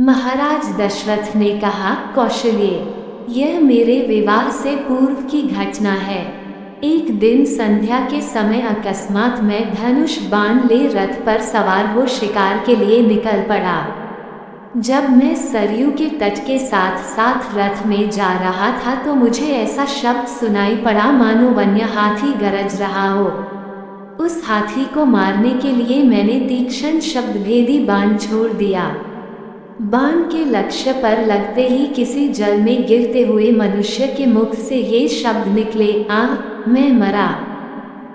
महाराज दशरथ ने कहा, कौशल्य, यह मेरे विवाह से पूर्व की घटना है। एक दिन संध्या के समय अकस्मात मैं धनुष बाण ले रथ पर सवार हो शिकार के लिए निकल पड़ा। जब मैं सरयू के तट के साथ साथ रथ में जा रहा था तो मुझे ऐसा शब्द सुनाई पड़ा मानो वन्य हाथी गरज रहा हो। उस हाथी को मारने के लिए मैंने तीक्ष्ण शब्दभेदी बाण छोड़ दिया। बाण के लक्ष्य पर लगते ही किसी जल में गिरते हुए मनुष्य के मुख से ये शब्द निकले, आह, मैं मरा।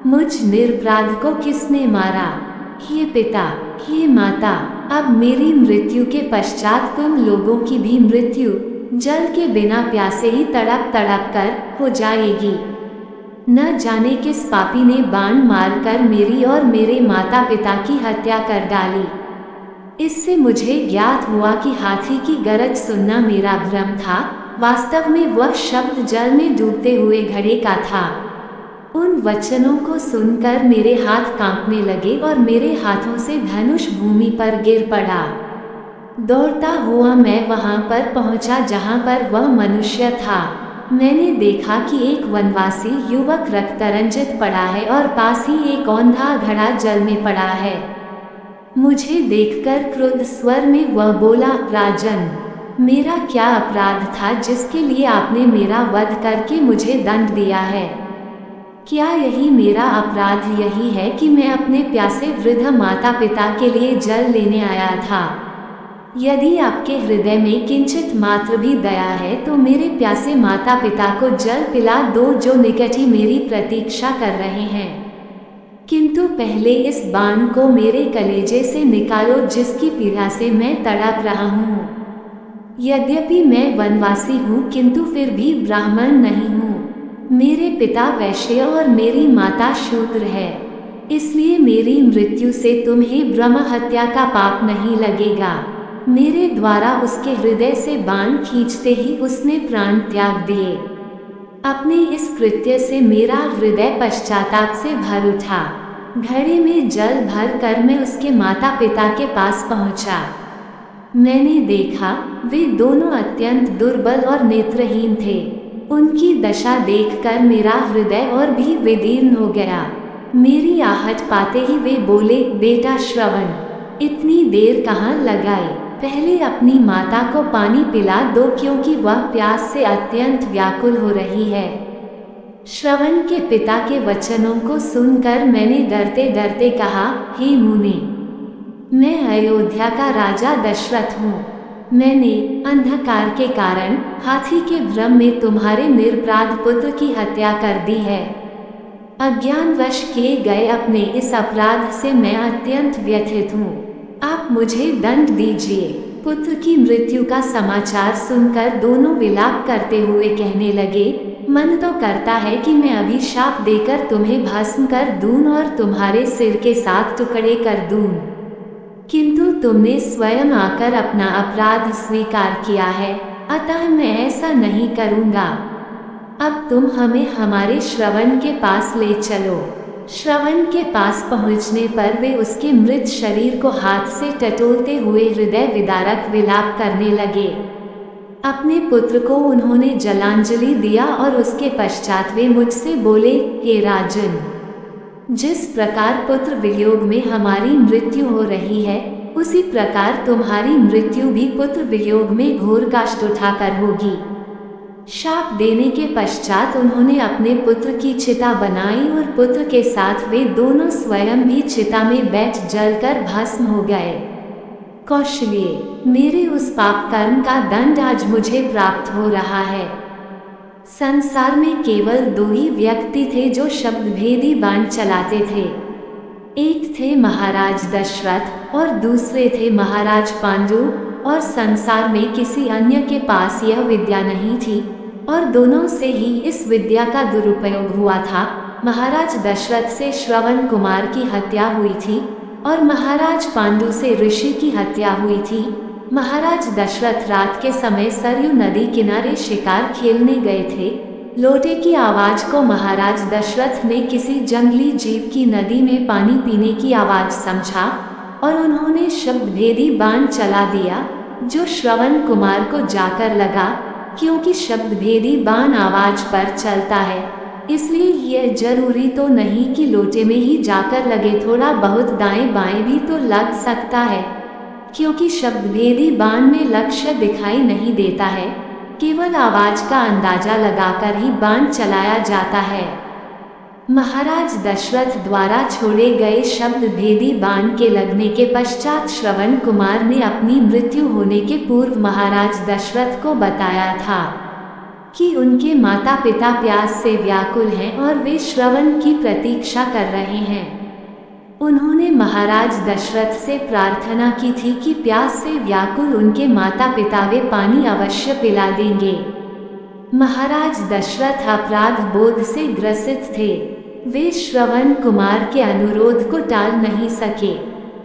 मुझ निरपराध को किसने मारा? हे पिता, हे माता, अब मेरी मृत्यु के पश्चात तुम लोगों की भी मृत्यु जल के बिना प्यासे ही तड़प तड़प कर हो जाएगी। न जाने किस पापी ने बाण मारकर मेरी और मेरे माता पिता की हत्या कर डाली। इससे मुझे ज्ञात हुआ कि हाथी की गरज सुनना मेरा भ्रम था, वास्तव में वह शब्द जल में डूबते हुए घड़े का था। उन वचनों को सुनकर मेरे हाथ कांपने लगे और मेरे हाथों से धनुष भूमि पर गिर पड़ा। दौड़ता हुआ मैं वहां पर पहुंचा जहां पर वह मनुष्य था। मैंने देखा कि एक वनवासी युवक रक्तरंजित पड़ा है और पास ही एक औंधा घड़ा जल में पड़ा है। मुझे देखकर क्रुद्ध स्वर में वह बोला, राजन, मेरा क्या अपराध था जिसके लिए आपने मेरा वध करके मुझे दंड दिया है? क्या यही मेरा अपराध यही है कि मैं अपने प्यासे वृद्ध माता पिता के लिए जल लेने आया था? यदि आपके हृदय में किंचित मात्र भी दया है तो मेरे प्यासे माता पिता को जल पिला दो जो निकट ही मेरी प्रतीक्षा कर रहे हैं। किंतु पहले इस बाण को मेरे कलेजे से निकालो जिसकी पीड़ा से मैं तड़प रहा हूँ। यद्यपि मैं वनवासी हूँ किंतु फिर भी ब्राह्मण नहीं हूँ। मेरे पिता वैश्य और मेरी माता शूद्र है, इसलिए मेरी मृत्यु से तुम्हें ब्रह्म हत्या का पाप नहीं लगेगा। मेरे द्वारा उसके हृदय से बाण खींचते ही उसने प्राण त्याग दिए। अपने इस कृत्य से मेरा हृदय पश्चाताप से भर उठा। घड़े में जल भर कर मैं उसके माता पिता के पास पहुंचा। मैंने देखा वे दोनों अत्यंत दुर्बल और नेत्रहीन थे। उनकी दशा देखकर मेरा हृदय और भी विदीर्ण हो गया। मेरी आहट पाते ही वे बोले, बेटा श्रवण, इतनी देर कहाँ लगाई? पहले अपनी माता को पानी पिला दो क्योंकि वह प्यास से अत्यंत व्याकुल हो रही है। श्रवण के पिता के वचनों को सुनकर मैंने डरते डरते कहा, हे मुनि, मैं अयोध्या का राजा दशरथ हूँ। मैंने अंधकार के कारण हाथी के भ्रम में तुम्हारे निरपराध पुत्र की हत्या कर दी है। अज्ञानवश किए गए अपने इस अपराध से मैं अत्यंत व्यथित हूँ। आप मुझे दंड दीजिए। पुत्र की मृत्यु का समाचार सुनकर दोनों विलाप करते हुए कहने लगे, मन तो करता है कि मैं अभिशाप देकर तुम्हें भस्म कर दूं और तुम्हारे सिर के साथ टुकड़े कर दूं, किंतु तुमने स्वयं आकर अपना अपराध स्वीकार किया है, अतः मैं ऐसा नहीं करूँगा। अब तुम हमें हमारे श्रवण के पास ले चलो। श्रवण के पास पहुंचने पर वे उसके मृत शरीर को हाथ से टटोलते हुए हृदय विदारक विलाप करने लगे। अपने पुत्र को उन्होंने जलांजलि दिया और उसके पश्चात वे मुझसे बोले, हे राजन, जिस प्रकार पुत्र वियोग में हमारी मृत्यु हो रही है उसी प्रकार तुम्हारी मृत्यु भी पुत्र वियोग में घोर कष्ट उठाकर होगी। शाप देने के पश्चात उन्होंने अपने पुत्र की चिता बनाई और पुत्र के साथ वे दोनों स्वयं भी चिता में बैठ जलकर भस्म हो गए। कौशल्य, मेरे उस पाप कर्म का दंड आज मुझे प्राप्त हो रहा है। संसार में केवल दो ही व्यक्ति थे जो शब्दभेदी बाण चलाते थे। एक थे महाराज दशरथ और दूसरे थे महाराज पांडु, और संसार में किसी अन्य के पास यह विद्या नहीं थी और दोनों से ही इस विद्या का दुरुपयोग हुआ था। महाराज दशरथ से श्रवण कुमार की हत्या हुई थी और महाराज पांडु से ऋषि की हत्या हुई थी। महाराज दशरथ रात के समय सरयू नदी किनारे शिकार खेलने गए थे। लोटे की आवाज को महाराज दशरथ ने किसी जंगली जीव की नदी में पानी पीने की आवाज समझा और उन्होंने शब्दभेदी बाण चला दिया। जो श्रवण कुमार को जाकर लगा। क्योंकि शब्द भेदी बाण आवाज पर चलता है, इसलिए यह जरूरी तो नहीं कि लोटे में ही जाकर लगे, थोड़ा बहुत दाएं बाएं भी तो लग सकता है। क्योंकि शब्द भेदी बाण में लक्ष्य दिखाई नहीं देता है, केवल आवाज का अंदाजा लगाकर ही बाण चलाया जाता है। महाराज दशरथ द्वारा छोड़े गए शब्द भेदी बाण के लगने के पश्चात श्रवण कुमार ने अपनी मृत्यु होने के पूर्व महाराज दशरथ को बताया था कि उनके माता पिता प्यास से व्याकुल हैं और वे श्रवण की प्रतीक्षा कर रहे हैं। उन्होंने महाराज दशरथ से प्रार्थना की थी कि प्यास से व्याकुल उनके माता पिता वे पानी अवश्य पिला देंगे। महाराज दशरथ अपराध बोध से ग्रसित थे। वे श्रवण कुमार के अनुरोध को टाल नहीं सके।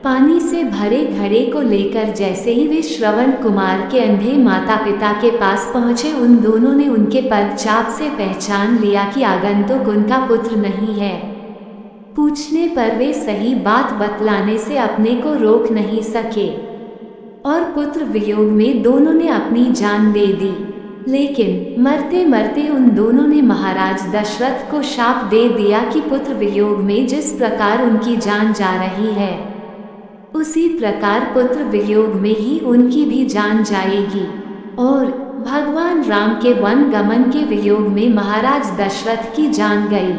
पानी से भरे घड़े को लेकर जैसे ही वे श्रवण कुमार के अंधे माता पिता के पास पहुंचे, उन दोनों ने उनके पदचाप से पहचान लिया कि आगंतुक उनका पुत्र नहीं है। पूछने पर वे सही बात बतलाने से अपने को रोक नहीं सके और पुत्र वियोग में दोनों ने अपनी जान दे दी। लेकिन मरते मरते उन दोनों ने महाराज दशरथ को शाप दे दिया कि पुत्र वियोग में जिस प्रकार उनकी जान जा रही है, उसी प्रकार पुत्र वियोग में ही उनकी भी जान जाएगी। और भगवान राम के वन गमन के वियोग में महाराज दशरथ की जान गई।